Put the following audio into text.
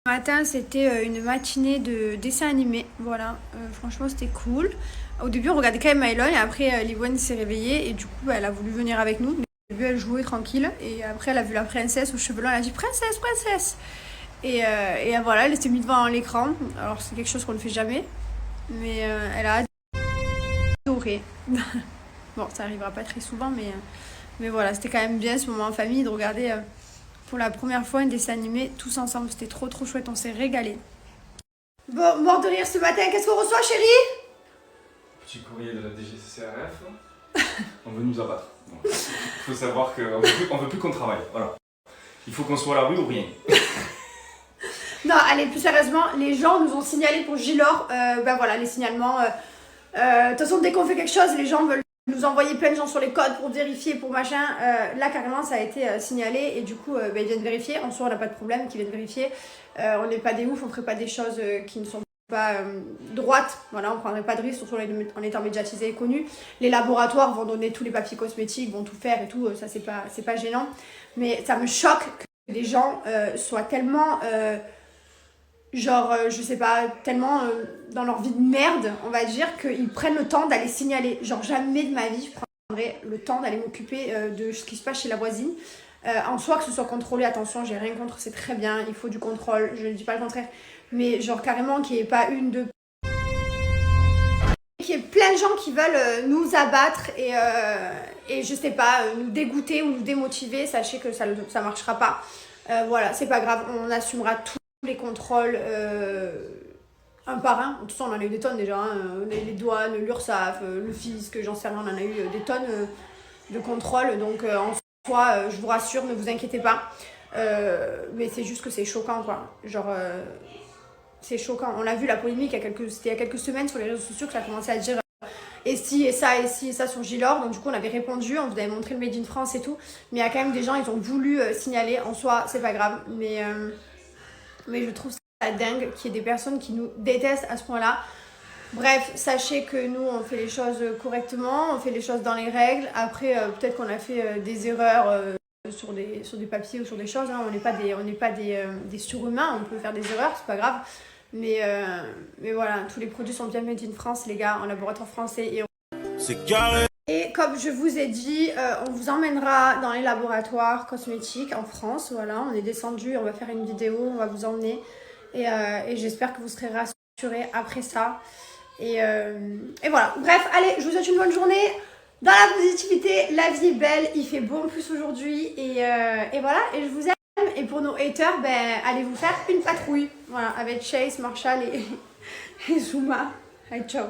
Ce matin, c'était une matinée de dessin animé. Voilà, franchement, c'était cool. Au début, on regardait quand même Mylon et après, Livoine s'est réveillée et du coup, elle a voulu venir avec nous. Au début, elle jouait tranquille et après, elle a vu la princesse aux cheveux longs. Elle a dit princesse, princesse. Et voilà, elle s'est mise devant l'écran. Alors, c'est quelque chose qu'on ne fait jamais, mais elle a adoré. Bon, ça arrivera pas très souvent, mais voilà, c'était quand même bien ce moment en famille de regarder pour la première fois un dessin animé tous ensemble. C'était trop trop chouette, on s'est régalé. Bon, mort de rire ce matin, qu'est-ce qu'on reçoit, chérie? Petit courrier de la DGCCRF. On veut nous abattre. Il faut savoir qu'on ne veut plus qu'on travaille. Voilà. Il faut qu'on soit à la rue ou rien. Non, allez, plus sérieusement, les gens nous ont signalé pour Gilor, ben voilà, les signalements. De toute façon, dès qu'on fait quelque chose, les gens veulent nous envoyer plein de gens sur les codes pour vérifier, pour machin. Là, carrément, ça a été signalé et du coup, ben, ils viennent vérifier. En soi, on n'a pas de problème qu'ils viennent vérifier. On n'est pas des oufs, on ne ferait pas des choses qui ne sont pas droites. Voilà, on ne prendrait pas de risques, surtout en étant médiatisé et connu. Les laboratoires vont donner tous les papiers cosmétiques, vont tout faire et tout. Ça, c'est pas gênant. Mais ça me choque que les gens soient tellement... je sais pas, tellement dans leur vie de merde, on va dire, qu'ils prennent le temps d'aller signaler. Genre, jamais de ma vie, je prendrais le temps d'aller m'occuper de ce qui se passe chez la voisine. En soi, que ce soit contrôlé, attention, j'ai rien contre, c'est très bien, il faut du contrôle, je ne dis pas le contraire. Mais genre, carrément, qu'il n'y ait pas une, deux... Qu'il y ait plein de gens qui veulent nous abattre et je sais pas, nous dégoûter ou nous démotiver, sachez que ça marchera pas. Voilà, c'est pas grave, on assumera tout les contrôles un par un. De toute façon, on en a eu des tonnes déjà. Hein. Les douanes, l'URSSAF, le fisc, j'en sais rien, on en a eu des tonnes de contrôles. Donc, en soi, je vous rassure, ne vous inquiétez pas. Mais c'est juste que c'est choquant, quoi. Genre, c'est choquant. On l'a vu, la polémique, c'était il y a quelques semaines sur les réseaux sociaux que ça a commencé à dire et si, et ça, et si, et ça sur Gilor. Donc, du coup, on avait répondu, on vous avait montré le Made in France et tout. Mais il y a quand même des gens, ils ont voulu signaler. En soi, c'est pas grave. Mais je trouve ça dingue qu'il y ait des personnes qui nous détestent à ce point-là. Bref, sachez que nous, on fait les choses correctement, on fait les choses dans les règles. Après, peut-être qu'on a fait des erreurs sur des papiers ou sur des choses. Hein. On n'est pas des surhumains, on peut faire des erreurs, c'est pas grave. Mais voilà, tous les produits sont bien made in France, les gars, en laboratoire français. C'est carré. Et comme je vous ai dit, on vous emmènera dans les laboratoires cosmétiques en France. Voilà, on est descendu, on va faire une vidéo, on va vous emmener. Et j'espère que vous serez rassurés après ça. Et voilà. Bref, allez, je vous souhaite une bonne journée. Dans la positivité, la vie est belle, il fait beau en plus aujourd'hui. Et voilà, et je vous aime. Et pour nos haters, ben, allez vous faire une patrouille. Voilà, avec Chase, Marshall et Zuma. Allez, ciao.